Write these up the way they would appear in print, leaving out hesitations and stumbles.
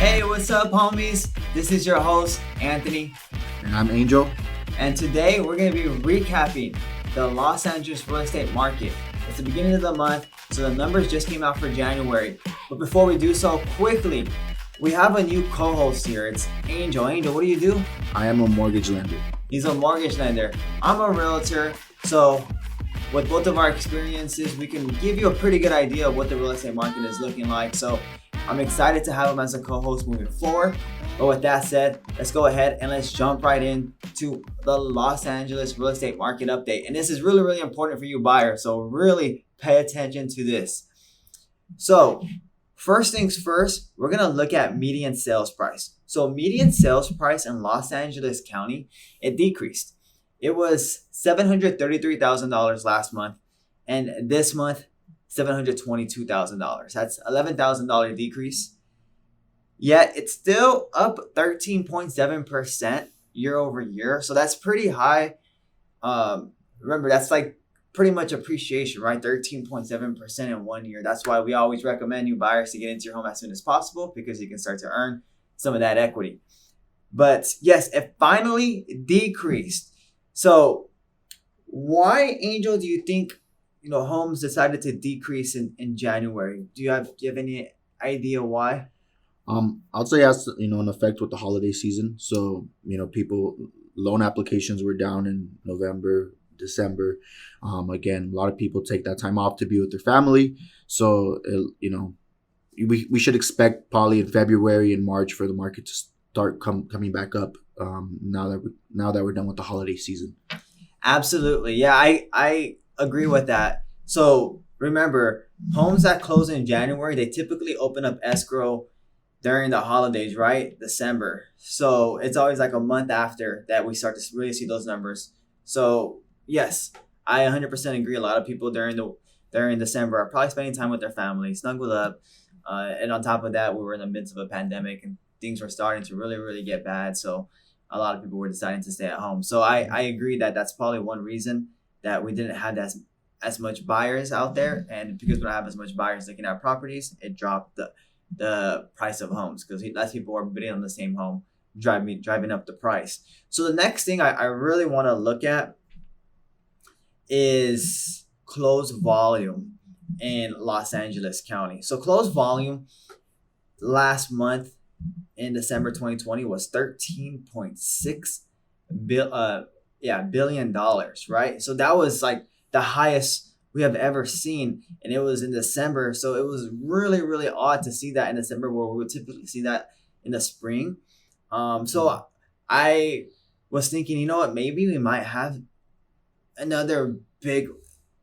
Hey, what's up, homies? This is your host, Anthony, And I'm Angel. and today we're going to be recapping the Los Angeles real estate market. It's the beginning of the month, so the numbers just came out for January. But before we do so, quickly, we have a new co-host here. It's Angel. Angel, what do you do? I am a mortgage lender. He's a mortgage lender. I'm a realtor, so with both of our experiences, we can give you a pretty good idea of what the real estate market is looking like. So I'm excited to have him as a co-host moving forward. But with that said, let's go ahead and let's jump right into the Los Angeles real estate market update. And this is really, really important for you buyers. So really pay attention to this. So first things first, we're going to look at median sales price. So median sales price in Los Angeles County, it decreased. It was $733,000 last month, and this month, $722,000. That's $11,000 decrease. Yet it's still up 13.7% year over year. So that's pretty high. Remember, that's like pretty much appreciation, right? 13.7% in 1 year. That's why we always recommend you buyers to get into your home as soon as possible, because you can start to earn some of that equity. But yes, it finally decreased. So why, Angel, do you think homes decided to decrease in January? Do you have any idea why? I'll say it has an effect with the holiday season. So people loan applications were down in November, December. Again, a lot of people take that time off to be with their family. So we should expect probably in February and March for the market to start coming back up. Now that we're done with the holiday season. Absolutely. Yeah, I agree with that. So remember, homes that close in January, they typically open up escrow during the holidays, right? December. So it's always like a month after that we start to really see those numbers. So yes, I 100% agree. A lot of people during December are probably spending time with their family, snuggled up. And on top of that, we were in the midst of a pandemic and things were starting to really, really get bad. So a lot of people were deciding to stay at home. So I agree that that's probably one reason that we didn't have as much buyers out there. And because we don't have as much buyers looking at properties, it dropped the price of homes, because less people are bidding on the same home, driving up the price. So the next thing I really want to look at is closed volume in Los Angeles County. So closed volume last month in December 2020 was $13.6 billion, right? So that was like the highest we have ever seen, and it was in December. So it was really, really odd to see that in December, where we would typically see that in the spring. So I was thinking, you know what, maybe we might have another big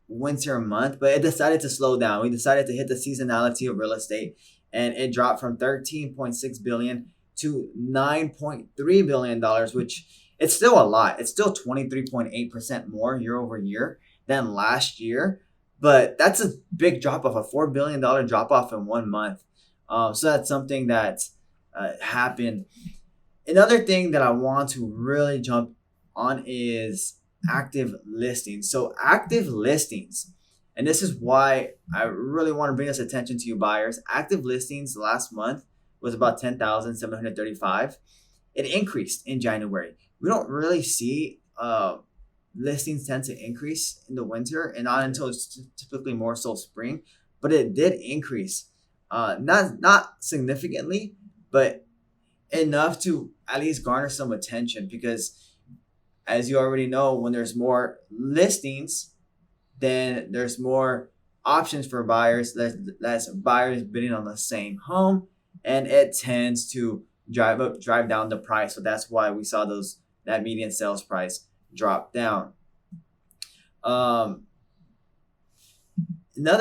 winter month, but it decided to slow down. We decided to hit the seasonality of real estate, and it dropped from 13.6 billion to 9.3 billion dollars, which it's still a lot. It's still 23.8% more year over year than last year, but that's a big drop off, a $4 billion drop off in 1 month. So that's something that happened. Another thing that I want to really jump on is active listings. So active listings, and this is why I really want to bring this attention to you buyers. Active listings last month was about 10,735. It increased in January. We don't really see listings tend to increase in the winter, and not until it's typically more so spring, but it did increase. Not significantly, but enough to at least garner some attention, because as you already know, when there's more listings, then there's more options for buyers, less buyers bidding on the same home, and it tends to drive down the price. So that's why we saw that median sales price drop down. Another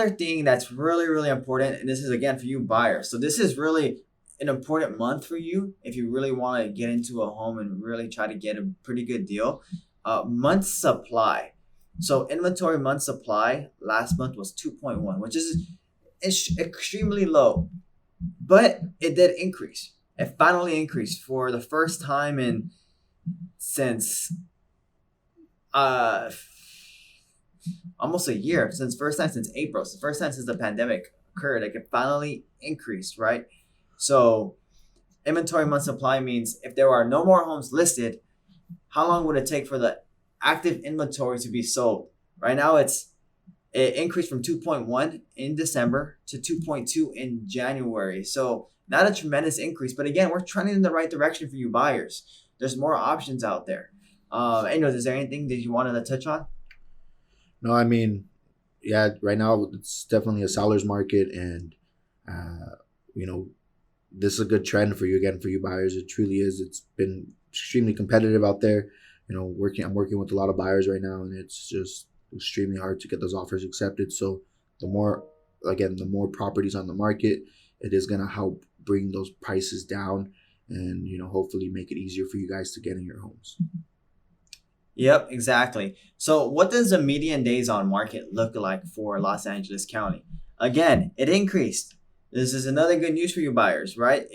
thing that's really, really important, and this is again for you buyers. So this is really an important month for you if you really want to get into a home and really try to get a pretty good deal. Month supply. So inventory month supply last month was 2.1, which is extremely low, but it did increase. It finally increased for the first time since almost a year, first time since April. It's the first time since the pandemic occurred. It finally increased, right? So inventory month supply means if there are no more homes listed, how long would it take for the active inventory to be sold? Right now, it increased from 2.1 in December to 2.2 in January. So not a tremendous increase, but again, we're trending in the right direction for you buyers. There's more options out there. Anyways, is there anything that you wanted to touch on? No, I mean, yeah, right now it's definitely a seller's market, and you know, this is a good trend for you again for you buyers. It truly is. It's been extremely competitive out there. I'm working with a lot of buyers right now, and it's just extremely hard to get those offers accepted. So the more properties on the market, it is gonna help bring those prices down, and hopefully make it easier for you guys to get in your homes. Yep, exactly. So, what does the median days on market look like for Los Angeles County? Again, it increased. This is another good news for you buyers, right?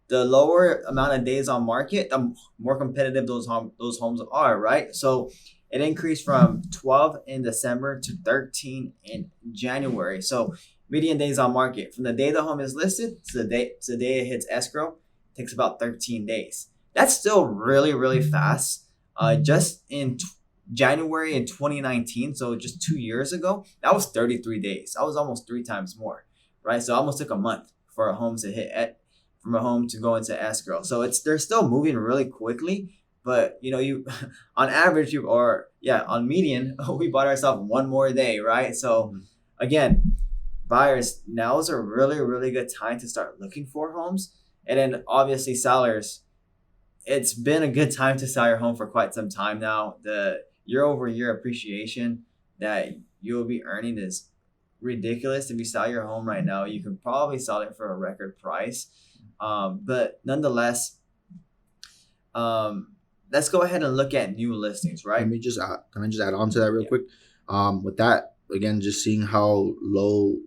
The lower amount of days on market, the more competitive those homes are, right? So, it increased from 12 in December to 13 in January. So, median days on market from the day the home is listed to the day it hits escrow takes about 13 days. That's still really, really fast. Just in January in 2019, so just 2 years ago, that was 33 days. That was almost three times more, right? So it almost took a month for a home to from a home to go into escrow. So they're still moving really quickly, but you on average on median we bought ourselves one more day, right? So again, buyers, now is a really, really good time to start looking for homes, and then obviously sellers, it's been a good time to sell your home for quite some time now. The year over year appreciation that you'll be earning is ridiculous. If you sell your home right now, you can probably sell it for a record price. But nonetheless, let's go ahead and look at new listings, right? Can I just add on to that real quick? With that, again, just seeing how low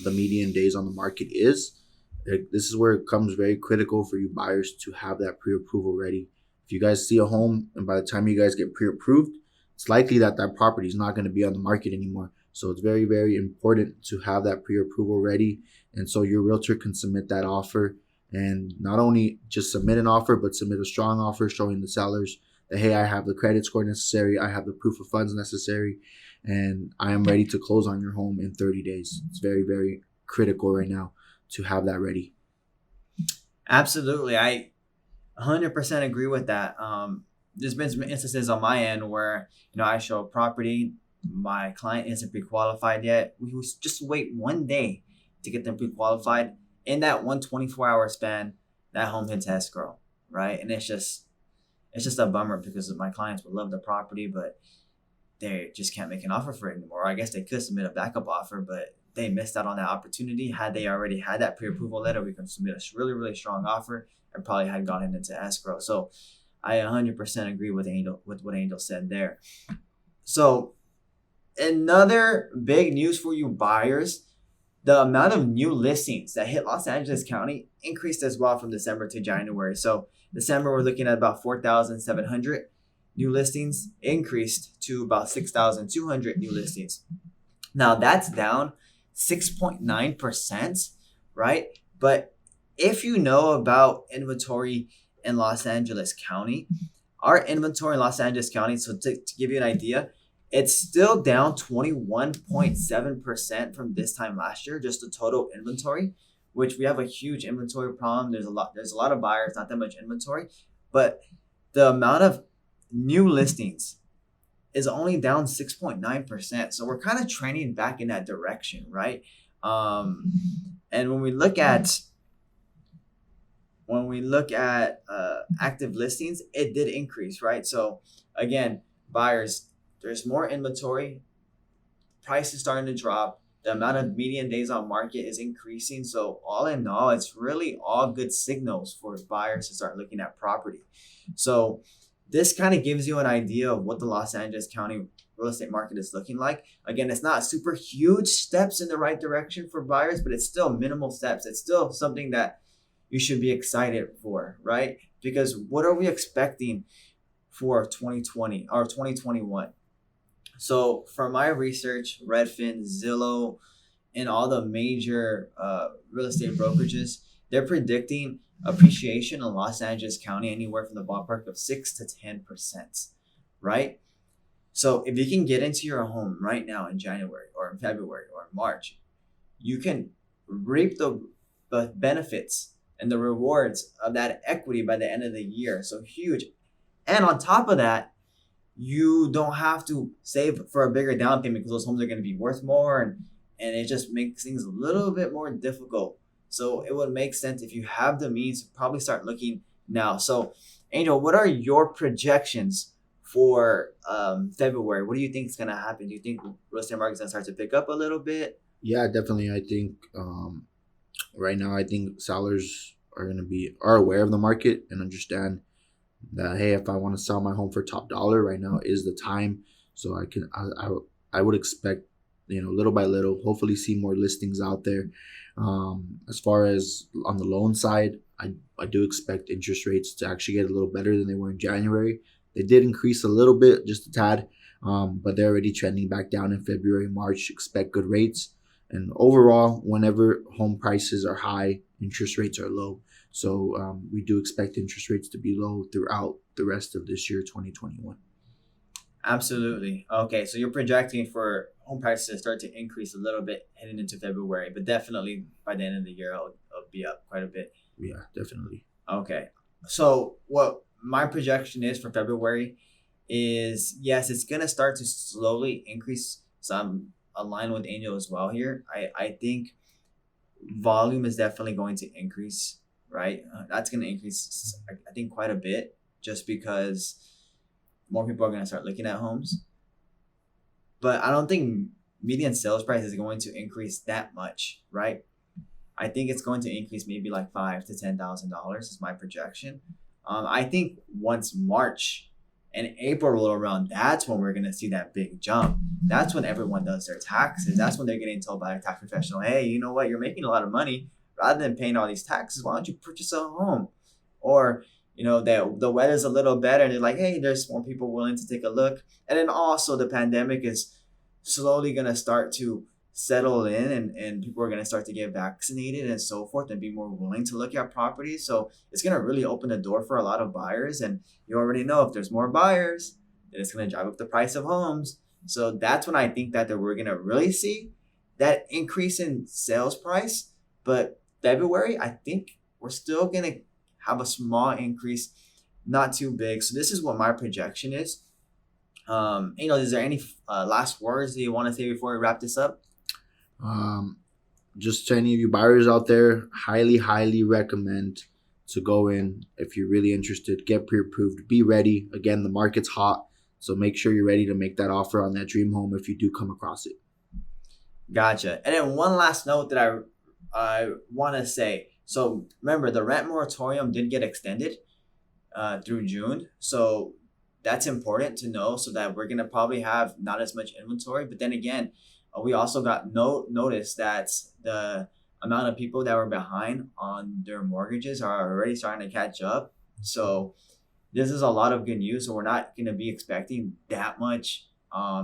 the median days on the market is. This is where it comes very critical for you buyers to have that pre-approval ready. If you guys see a home and by the time you guys get pre-approved, it's likely that property is not going to be on the market anymore. So it's very, very important to have that pre-approval ready. And so your realtor can submit that offer, and not only just submit an offer, but submit a strong offer showing the sellers that, hey, I have the credit score necessary, I have the proof of funds necessary, and I am ready to close on your home in 30 days. It's very, very critical right now to have that ready. Absolutely. I 100% agree with that. There's been some instances on my end where, I show a property, my client isn't pre-qualified yet. We just wait one day to get them pre-qualified. In that 124-hour span, that home hits escrow, right? And it's just a bummer because my clients would love the property, but they just can't make an offer for it anymore. I guess they could submit a backup offer, but they missed out on that opportunity. Had they already had that pre-approval letter, we could submit a really, really strong offer and probably had gotten into escrow. So I 100% agree with what Angel said there. So another big news for you buyers, the amount of new listings that hit Los Angeles County increased as well from December to January. So December, we're looking at about 4,700 new listings, increased to about 6,200 new listings. Now that's down 6.9%, right? But if you know about inventory in Los Angeles County, our inventory in Los Angeles County, so to give you an idea, it's still down 21.7% from this time last year, just the total inventory, which we have a huge inventory problem. There's a lot of buyers, not that much inventory, but the amount of new listings is only down 6.9%. So we're kind of trending back in that direction, right? And when we look at active listings, it did increase, right? So again, buyers, there's more inventory, price is starting to drop, the amount of median days on market is increasing. So all in all, it's really all good signals for buyers to start looking at property. So this kind of gives you an idea of what the Los Angeles County real estate market is looking like. Again, it's not super huge steps in the right direction for buyers, but it's still minimal steps. It's still something that you should be excited for, right? Because what are we expecting for 2020 or 2021? So for my research, Redfin, Zillow, and all the major real estate brokerages, they're predicting appreciation in Los Angeles County anywhere from the ballpark of 6 to 10%, right? So if you can get into your home right now in January or in February or in March, you can reap the benefits and the rewards of that equity by the end of the year. So huge. And on top of that, you don't have to save for a bigger down payment because those homes are going to be worth more, and it just makes things a little bit more difficult. So it would make sense if you have the means to probably start looking now. So Angel, what are your projections for February? What do you think is going to happen? Do you think real estate market is going to start to pick up a little bit? Yeah, definitely. I think right now, I think sellers are aware of the market and understand that, hey, if I want to sell my home for top dollar, right now is the time. So I would expect, little by little, hopefully see more listings out there. As far as on the loan side, I do expect interest rates to actually get a little better than they were in January. They did increase a little bit, just a tad, but they're already trending back down in February, March. Expect good rates. And overall, whenever home prices are high, interest rates are low. So we do expect interest rates to be low throughout the rest of this year, 2021. Absolutely. Okay, so you're projecting for home prices to start to increase a little bit heading into February, but definitely by the end of the year, it'll be up quite a bit. Yeah, definitely. Okay, so what my projection is for February is, yes, it's going to start to slowly increase. So I'm aligned with Angel as well here. I think volume is definitely going to increase, right? That's going to increase, I think, quite a bit, just because more people are going to start looking at homes. But I don't think median sales price is going to increase that much, right? I think it's going to increase maybe like $5,000 to $10,000 is my projection. I think once March and April roll around, that's when we're going to see that big jump. That's when everyone does their taxes. That's when they're getting told by a tax professional, hey, you know what? You're making a lot of money. Rather than paying all these taxes, why don't you purchase a home? Or, the weather's a little better and they're like, hey, there's more people willing to take a look. And then also the pandemic is slowly going to start to settle in, and people are going to start to get vaccinated and so forth and be more willing to look at properties. So it's going to really open the door for a lot of buyers. And you already know if there's more buyers, then it's going to drive up the price of homes. So that's when I think that we're going to really see that increase in sales price. But February, I think we're still going to have a small increase, not too big. So this is what my projection is. Is there any last words that you want to say before we wrap this up? Just to any of you buyers out there, highly recommend to go in. If you're really interested, get pre-approved, be ready. Again, the market's hot, so make sure you're ready to make that offer on that dream home if you do come across it. Gotcha. And then one last note that I want to say. So remember, the rent moratorium did get extended through June. So that's important to know, so that we're going to probably have not as much inventory. But then again, we also got notice that the amount of people that were behind on their mortgages are already starting to catch up. So this is a lot of good news. So we're not going to be expecting that much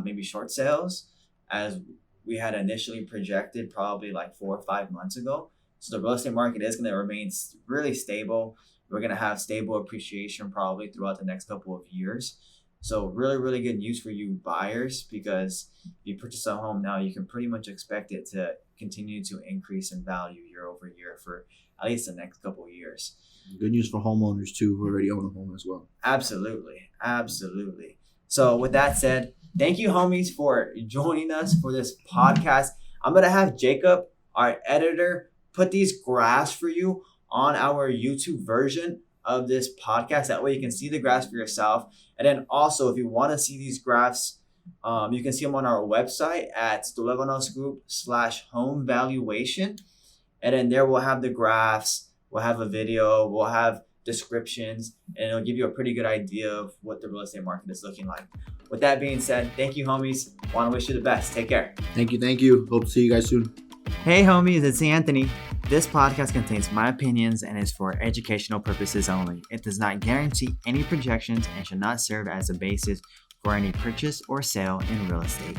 maybe short sales as we had initially projected probably like 4 or 5 months ago. So the real estate market is going to remain really stable. We're going to have stable appreciation probably throughout the next couple of years. So really good news for you buyers, because if you purchase a home now, you can pretty much expect it to continue to increase in value year over year for at least the next couple of years. Good news for homeowners too, who already own a home as well. Absolutely. So with that said, thank you, homies, for joining us for this podcast. I'm going to have Jacob, our editor, put these graphs for you on our YouTube version of this podcast. That way you can see the graphs for yourself. And then also, if you want to see these graphs, you can see them on our website at Stollevanos.Group/home valuation. And then there we'll have the graphs, we'll have a video, we'll have descriptions, and it'll give you a pretty good idea of what the real estate market is looking like. With that being said, thank you, homies. Want to wish you the best. Take care. Thank you. Hope to see you guys soon. Hey, homies, it's Anthony. This podcast contains my opinions and is for educational purposes only. It does not guarantee any projections and should not serve as a basis for any purchase or sale in real estate.